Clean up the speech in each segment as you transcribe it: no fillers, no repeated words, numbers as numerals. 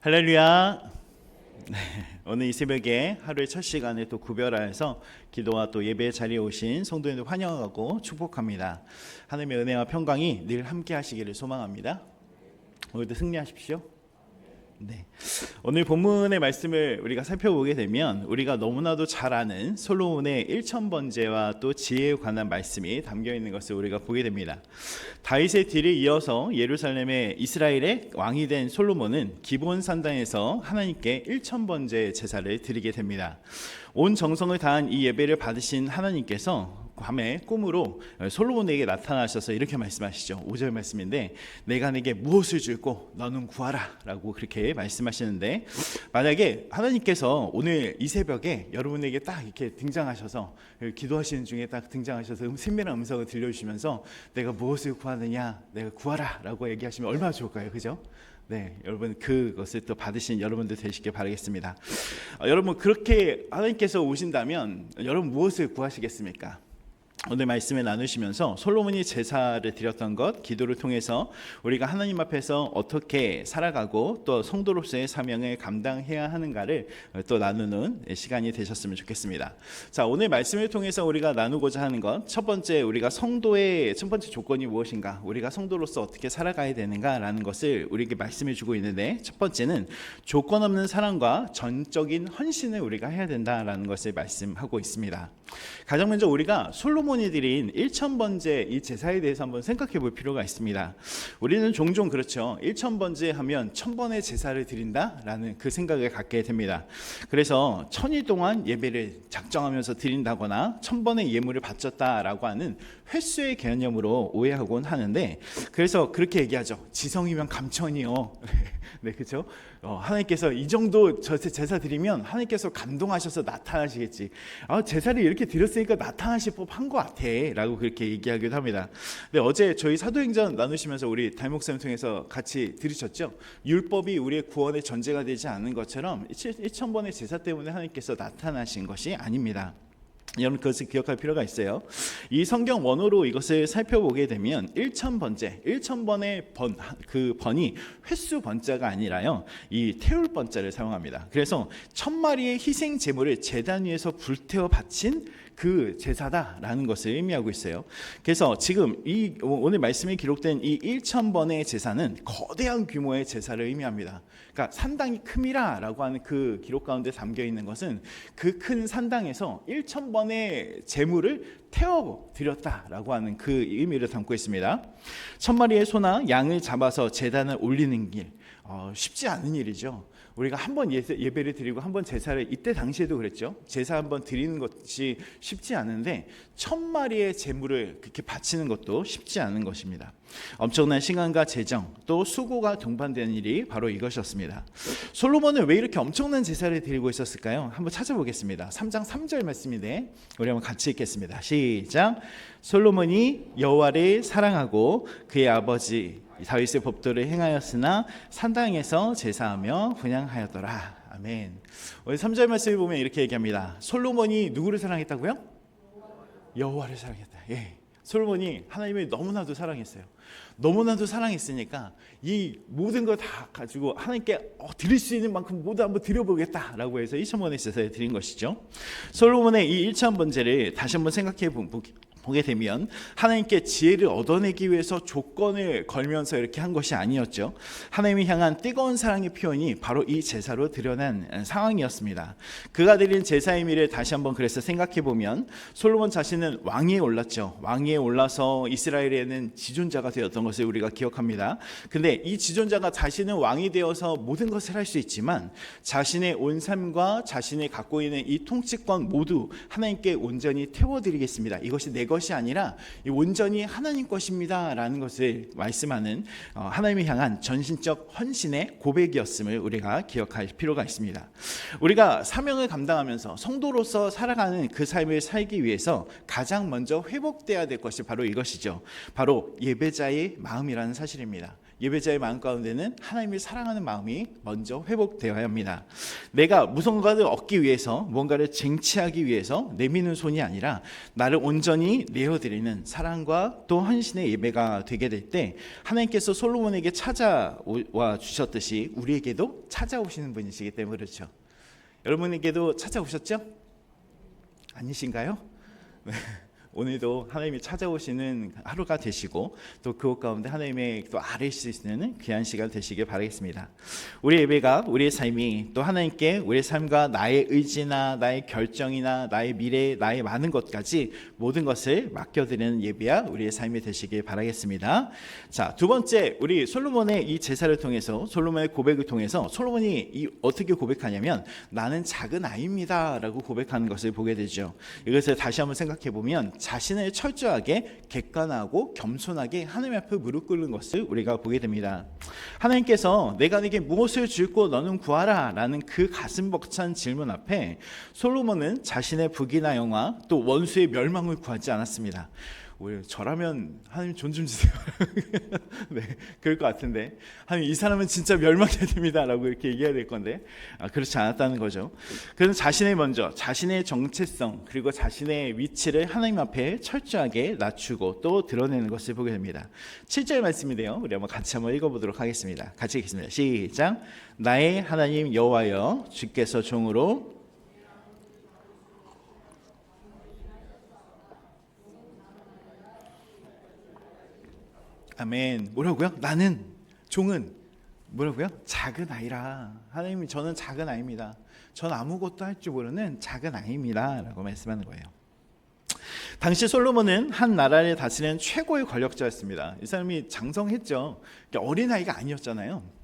할렐루야. 오늘 이 새벽에 하루의 첫 시간에 또 구별하여서 기도와 또 예배 자리에 오신 성도님들 환영하고 축복합니다. 하나님의 은혜와 평강이 늘 함께 하시기를 소망합니다. 오늘도 승리하십시오. 네. 오늘 본문의 말씀을 우리가 살펴보게 되면 우리가 너무나도 잘 아는 솔로몬의 1000번제와 또 지혜에 관한 말씀이 담겨 있는 것을 우리가 보게 됩니다. 다윗의 뒤를 이어서 예루살렘의 이스라엘의 왕이 된 솔로몬은 기본 산당에서 하나님께 1000번제 제사를 드리게 됩니다. 온 정성을 다한 이 예배를 받으신 하나님께서 밤에 꿈으로 솔로몬에게 나타나셔서 이렇게 말씀하시죠. 5절 말씀인데, 내가 내게 무엇을 줄고 너는 구하라 라고 그렇게 말씀하시는데, 만약에 하나님께서 오늘 이 새벽에 여러분에게 딱 이렇게 등장하셔서 기도하시는 중에 딱 등장하셔서 신비한 음성을 들려주시면서 내가 무엇을 구하느냐, 내가 구하라 라고 얘기하시면 얼마나 좋을까요? 그죠? 네, 여러분 그것을 또 받으신 여러분들 되시길 바라겠습니다. 여러분 그렇게 하나님께서 오신다면 여러분 무엇을 구하시겠습니까? 오늘 말씀을 나누시면서 솔로몬이 제사를 드렸던 것, 기도를 통해서 우리가 하나님 앞에서 어떻게 살아가고 또 성도로서의 사명을 감당해야 하는가를 또 나누는 시간이 되셨으면 좋겠습니다. 자, 오늘 말씀을 통해서 우리가 나누고자 하는 것, 첫 번째 우리가 성도의 첫 번째 조건이 무엇인가, 우리가 성도로서 어떻게 살아가야 되는가라는 것을 우리에게 말씀해 주고 있는데, 첫 번째는 조건 없는 사랑과 전적인 헌신을 우리가 해야 된다라는 것을 말씀하고 있습니다. 가장 먼저 우리가 솔로몬이 드린 1000번제 이 제사에 대해서 한번 생각해 볼 필요가 있습니다. 우리는 종종 그렇죠. 1000번제 하면 1000번의 제사를 드린다라는 그 생각을 갖게 됩니다. 그래서 1000일 동안 예배를 작정하면서 드린다거나 1000번의 예물을 바쳤다라고 하는 횟수의 개념으로 오해하곤 하는데, 그래서 그렇게 얘기하죠. 지성이면 감천이요. 네, 그렇죠. 하나님께서 이 정도 제사 드리면 하나님께서 감동하셔서 나타나시겠지. 제사를 이렇게 드렸으니까 나타나실 법한 것 같아 라고 그렇게 얘기하기도 합니다. 근데 어제 저희 사도행전 나누시면서 우리 담임 목사님 통해서 같이 들으셨죠. 율법이 우리의 구원의 전제가 되지 않는 것처럼 1000번의 제사 때문에 하나님께서 나타나신 것이 아닙니다. 여러분 그것을 기억할 필요가 있어요. 이 성경 원어로 이것을 살펴보게 되면 1000번제, 1000번의 그 번이 횟수 번자가 아니라요, 이 태울 번자를 사용합니다. 그래서 1000마리의 희생 제물을 제단 위에서 불태워 바친 그 제사다라는 것을 의미하고 있어요. 그래서 지금 이 오늘 말씀에 기록된 이 1000번의 제사는 거대한 규모의 제사를 의미합니다. 그러니까 산당이 큼이라라고 하는 그 기록 가운데 담겨 있는 것은 그 큰 산당에서 1000번의 제물을 태워 드렸다라고 하는 그 의미를 담고 있습니다. 1000마리의 소나 양을 잡아서 제단을 올리는 길, 쉽지 않은 일이죠. 우리가 한번 예배를 드리고 한번 제사를, 이때 당시에도 그랬죠. 제사 한번 드리는 것이 쉽지 않은데 1000마리의 제물을 그렇게 바치는 것도 쉽지 않은 것입니다. 엄청난 시간과 재정 또 수고가 동반되는 일이 바로 이것이었습니다. 솔로몬은 왜 이렇게 엄청난 제사를 드리고 있었을까요? 한번 찾아보겠습니다. 3장 3절 말씀인데 우리 한번 같이 읽겠습니다. 시작. 솔로몬이 여호와를 사랑하고 그의 아버지 다윗의 법도를 행하였으나 산당에서 제사하며 분향하였더라. 아멘. 오늘 3절 말씀을 보면 이렇게 얘기합니다. 솔로몬이 누구를 사랑했다고요? 여호와를 사랑했다. 예. 솔로몬이 하나님을 너무나도 사랑했어요. 너무나도 사랑했으니까 이 모든 걸 다 가지고 하나님께 드릴 수 있는 만큼 모두 한번 드려보겠다라고 해서 1000번의 제사를 드린 것이죠. 솔로몬의 이 1000번제를 다시 한번 생각해 보게 되면 하나님께 지혜를 얻어내기 위해서 조건을 걸면서 이렇게 한 것이 아니었죠. 하나님을 향한 뜨거운 사랑의 표현이 바로 이 제사로 드러난 상황이었습니다. 그가 드린 제사의 의미를 다시 한번 그래서 생각해 보면, 솔로몬 자신은 왕위에 올랐죠. 왕위에 올라서 이스라엘에는 지존자가 되었던 것을 우리가 기억합니다. 근데 이 지존자가 자신은 왕이 되어서 모든 것을 할 수 있지만 자신의 온 삶과 자신이 갖고 있는 이 통치권 모두 하나님께 온전히 태워드리겠습니다. 이것이 내 것이 아니라 온전히 하나님 것입니다 라는 것을 말씀하는 하나님을 향한 전신적 헌신의 고백이었음을 우리가 기억할 필요가 있습니다. 우리가 사명을 감당하면서 성도로서 살아가는 그 삶을 살기 위해서 가장 먼저 회복돼야 될 것이 바로 이것이죠. 바로 예배자의 마음이라는 사실입니다. 예배자의 마음 가운데는 하나님을 사랑하는 마음이 먼저 회복되어야 합니다. 내가 무언가를 얻기 위해서, 뭔가를 쟁취하기 위해서 내미는 손이 아니라 나를 온전히 내어드리는 사랑과 또 헌신의 예배가 되게 될 때 하나님께서 솔로몬에게 찾아와 주셨듯이 우리에게도 찾아오시는 분이시기 때문에 그렇죠. 여러분에게도 찾아오셨죠? 아니신가요? 네. 오늘도 하나님이 찾아오시는 하루가 되시고 또 그것 가운데 하나님의 또 아뢰실 수 있는 귀한 시간 되시길 바라겠습니다. 우리 예배가, 우리의 삶이 또 하나님께 우리의 삶과 나의 의지나 나의 결정이나 나의 미래, 나의 많은 것까지 모든 것을 맡겨드리는 예배야 우리의 삶이 되시길 바라겠습니다. 자, 두 번째, 우리 솔로몬의 이 제사를 통해서, 솔로몬의 고백을 통해서 솔로몬이 어떻게 고백하냐면 나는 작은 아이입니다 라고 고백하는 것을 보게 되죠. 이것을 다시 한번 생각해 보면 자신을 철저하게 객관하고 겸손하게 하나님 앞에 무릎 꿇는 것을 우리가 보게 됩니다. 하나님께서 내가 네게 무엇을 줄고 너는 구하라 라는 그 가슴 벅찬 질문 앞에 솔로몬은 자신의 부귀나 영화 또 원수의 멸망을 구하지 않았습니다. 저라면 하나님 돈 좀 주세요. 네, 그럴 것 같은데 하나님 이 사람은 진짜 멸망해야 됩니다 라고 이렇게 얘기해야 될 건데 그렇지 않았다는 거죠. 그는 자신의 정체성 그리고 자신의 위치를 하나님 앞에 철저하게 낮추고 또 드러내는 것을 보게 됩니다. 7절 말씀인데요, 우리 한번 같이 한번 읽어보도록 하겠습니다. 같이 읽겠습니다. 시작. 나의 하나님 여호와여, 주께서 종으로 아멘. 뭐라고요? 나는, 종은 뭐라고요? 작은 아이라. 하나님이 저는 작은 아이입니다. 저는 아무것도 할 줄 모르는 작은 아이입니다 라고 말씀하는 거예요. 당시 솔로몬은 한 나라를 다스리는 최고의 권력자였습니다. 이 사람이 장성했죠. 어린아이가 아니었잖아요.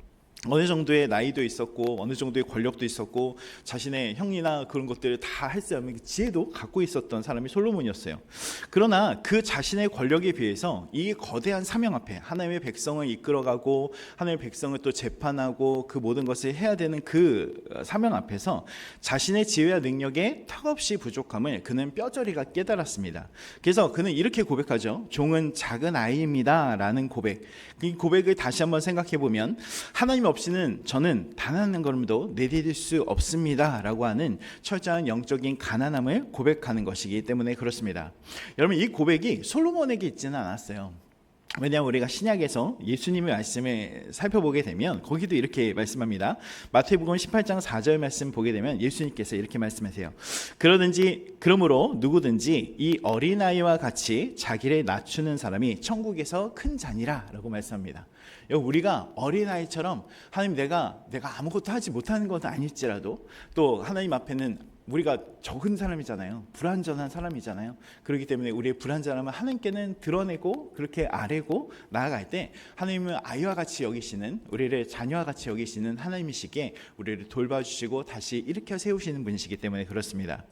어느 정도의 나이도 있었고 어느 정도의 권력도 있었고 자신의 형이나 그런 것들을 다 할 수 있는 지혜도 갖고 있었던 사람이 솔로몬이었어요. 그러나 그 자신의 권력에 비해서 이 거대한 사명 앞에 하나님의 백성을 이끌어가고 하나님의 백성을 또 재판하고 그 모든 것을 해야 되는 그 사명 앞에서 자신의 지혜와 능력에 턱없이 부족함을 그는 뼈저리가 깨달았습니다. 그래서 그는 이렇게 고백하죠. 종은 작은 아이입니다 라는 고백. 이 고백을 다시 한번 생각해 보면 하나님 없이는 저는 단 한 걸음도 내디딜 수 없습니다 라고 하는 철저한 영적인 가난함을 고백하는 것이기 때문에 그렇습니다. 여러분, 이 고백이 솔로몬에게 있지는 않았어요. 왜냐하면 우리가 신약에서 예수님의 말씀을 살펴보게 되면 거기도 이렇게 말씀합니다. 마태복음 18장 4절 말씀 보게 되면 예수님께서 이렇게 말씀하세요. 그러므로 누구든지 이 어린아이와 같이 자기를 낮추는 사람이 천국에서 큰 자니라 라고 말씀합니다. 우리가 어린아이처럼 하나님 내가 아무것도 하지 못하는 것은 아닐지라도 또 하나님 앞에는 우리가 적은 사람이잖아요. 불완전한 사람이잖아요. 그렇기 때문에 우리의 불완전함을 하나님께는 드러내고 그렇게 아뢰고 나아갈 때 하나님은 아이와 같이 여기시는, 우리를 자녀와 같이 여기시는 하나님이시기에 우리를 돌봐주시고 다시 일으켜 세우시는 분이시기 때문에 그렇습니다.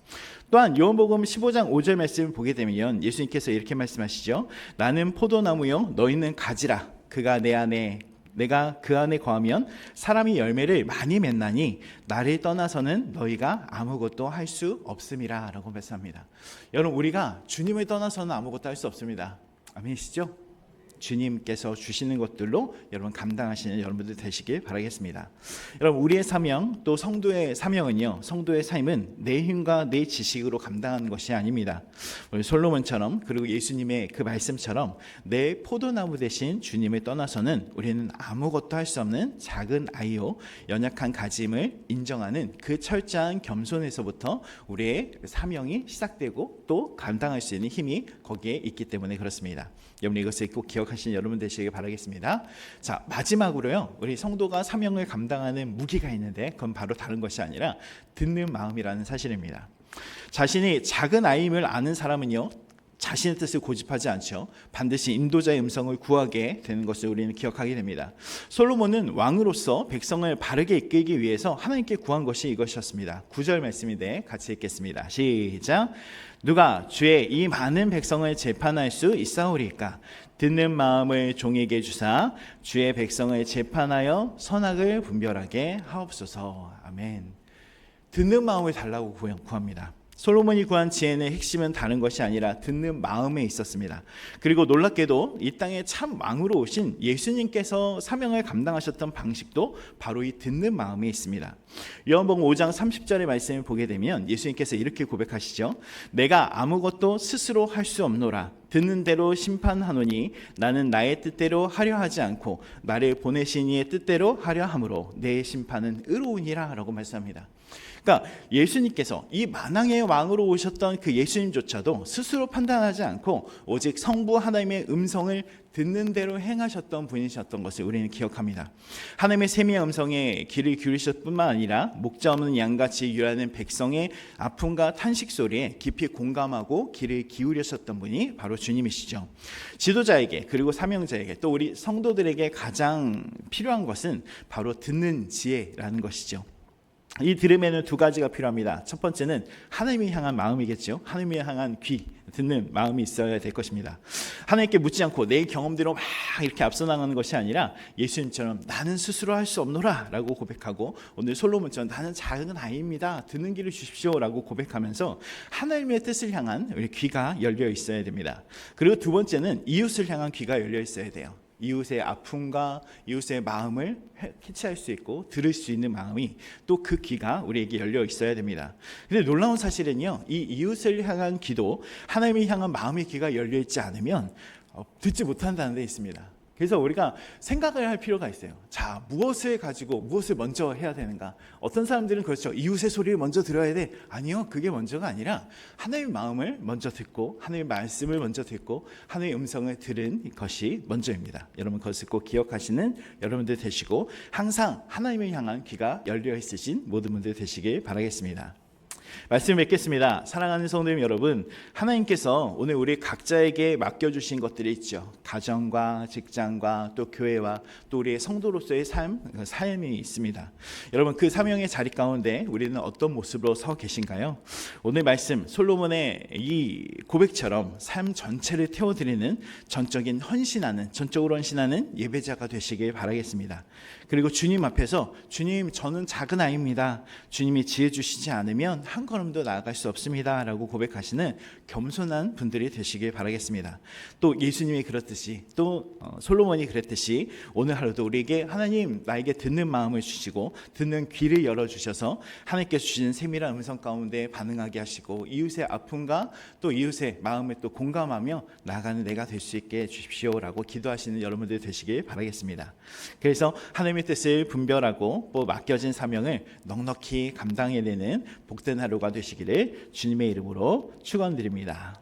또한 요한복음 15장 5절 말씀을 보게 되면 예수님께서 이렇게 말씀하시죠. 나는 포도나무요 너희는 가지라. 그가 내 안에 내가 그 안에 거하면 사람이 열매를 많이 맺나니 나를 떠나서는 너희가 아무것도 할 수 없음이라 라고 말씀합니다. 여러분, 우리가 주님을 떠나서는 아무것도 할 수 없습니다. 아멘이시죠? 주님께서 주시는 것들로 여러분 감당하시는 여러분들 되시길 바라겠습니다. 여러분, 우리의 사명 또 성도의 사명은요, 성도의 삶은 내 힘과 내 지식으로 감당하는 것이 아닙니다. 우리 솔로몬처럼 그리고 예수님의 그 말씀처럼 내 포도나무 대신 주님을 떠나서는 우리는 아무것도 할 수 없는 작은 아이요 연약한 가짐을 인정하는 그 철저한 겸손에서부터 우리의 사명이 시작되고 또 감당할 수 있는 힘이 거기에 있기 때문에 그렇습니다. 여러분, 이것을 꼭 기억하시는 여러분 되시길 바라겠습니다. 자, 마지막으로요, 우리 성도가 사명을 감당하는 무기가 있는데 그건 바로 다른 것이 아니라 듣는 마음이라는 사실입니다. 자신이 작은 아이임을 아는 사람은요, 자신의 뜻을 고집하지 않죠. 반드시 인도자의 음성을 구하게 되는 것을 우리는 기억하게 됩니다. 솔로몬은 왕으로서 백성을 바르게 이끌기 위해서 하나님께 구한 것이 이것이었습니다. 9절 말씀인데 같이 읽겠습니다. 시작. 누가 주의 이 많은 백성을 재판할 수 있사오리까? 듣는 마음을 종에게 주사 주의 백성을 재판하여 선악을 분별하게 하옵소서. 아멘. 듣는 마음을 달라고 구합니다. 솔로몬이 구한 지혜의 핵심은 다른 것이 아니라 듣는 마음에 있었습니다. 그리고 놀랍게도 이 땅에 참 왕으로 오신 예수님께서 사명을 감당하셨던 방식도 바로 이 듣는 마음에 있습니다. 요한복음 5장 30절의 말씀을 보게 되면 예수님께서 이렇게 고백하시죠. 내가 아무것도 스스로 할 수 없노라. 듣는 대로 심판하노니 나는 나의 뜻대로 하려 하지 않고 나를 보내신 이의 뜻대로 하려 함으로 내 심판은 의로우니라 라고 말씀합니다. 그러니까 예수님께서 이 만왕의 왕으로 오셨던 그 예수님조차도 스스로 판단하지 않고 오직 성부 하나님의 음성을 듣는 대로 행하셨던 분이셨던 것을 우리는 기억합니다. 하나님의 세미한 음성에 귀를 기울이셨을 뿐만 아니라 목자 없는 양같이 유라는 백성의 아픔과 탄식 소리에 깊이 공감하고 귀를 기울이셨던 분이 바로 주님이시죠. 지도자에게 그리고 사명자에게 또 우리 성도들에게 가장 필요한 것은 바로 듣는 지혜라는 것이죠. 이 들음에는 두 가지가 필요합니다. 첫 번째는 하나님을 향한 마음이겠죠. 하나님을 향한 귀, 듣는 마음이 있어야 될 것입니다. 하나님께 묻지 않고 내 경험대로 막 이렇게 앞서 나가는 것이 아니라 예수님처럼 나는 스스로 할 수 없노라 라고 고백하고, 오늘 솔로몬처럼 나는 작은 아이입니다, 듣는 길을 주십시오 라고 고백하면서 하나님의 뜻을 향한 우리 귀가 열려 있어야 됩니다. 그리고 두 번째는 이웃을 향한 귀가 열려 있어야 돼요. 이웃의 아픔과 이웃의 마음을 캐치할 수 있고 들을 수 있는 마음이 또 그 귀가 우리에게 열려 있어야 됩니다. 근데 놀라운 사실은요, 이 이웃을 향한 귀도 하나님을 향한 마음의 귀가 열려 있지 않으면 듣지 못한다는 데 있습니다. 그래서 우리가 생각을 할 필요가 있어요. 자, 무엇을 가지고 무엇을 먼저 해야 되는가? 어떤 사람들은 그렇죠. 이웃의 소리를 먼저 들어야 돼. 아니요, 그게 먼저가 아니라 하나님의 마음을 먼저 듣고 하나님의 말씀을 먼저 듣고 하나님의 음성을 들은 것이 먼저입니다. 여러분 그것을 꼭 기억하시는 여러분들 되시고, 항상 하나님을 향한 귀가 열려 있으신 모든 분들 되시길 바라겠습니다. 말씀 뵙겠습니다. 사랑하는 성도님 여러분, 하나님께서 오늘 우리 각자에게 맡겨주신 것들이 있죠. 가정과 직장과 또 교회와 또 우리의 성도로서의 삶이 있습니다. 여러분 그 사명의 자리 가운데 우리는 어떤 모습으로 서 계신가요? 오늘 말씀 솔로몬의 이 고백처럼 삶 전체를 태워드리는 전적으로 헌신하는 예배자가 되시길 바라겠습니다. 그리고 주님 앞에서 주님, 저는 작은 아이입니다, 주님이 지혜 주시지 않으면 한 걸음도 나아갈 수 없습니다 라고 고백하시는 겸손한 분들이 되시길 바라겠습니다. 또 예수님이 그렇듯이 또 솔로몬이 그랬듯이 오늘 하루도 우리에게 하나님 나에게 듣는 마음을 주시고 듣는 귀를 열어주셔서 하나님께서 주시는 세밀한 음성 가운데 반응하게 하시고 이웃의 아픔과 또 이웃의 마음을 또 공감하며 나아가는 내가 될 수 있게 해주십시오라고 기도하시는 여러분들 되시길 바라겠습니다. 그래서 하나님의 뜻을 분별하고 또 맡겨진 사명을 넉넉히 감당해내는 복된 하루가 되시기를 주님의 이름으로 축원드립니다.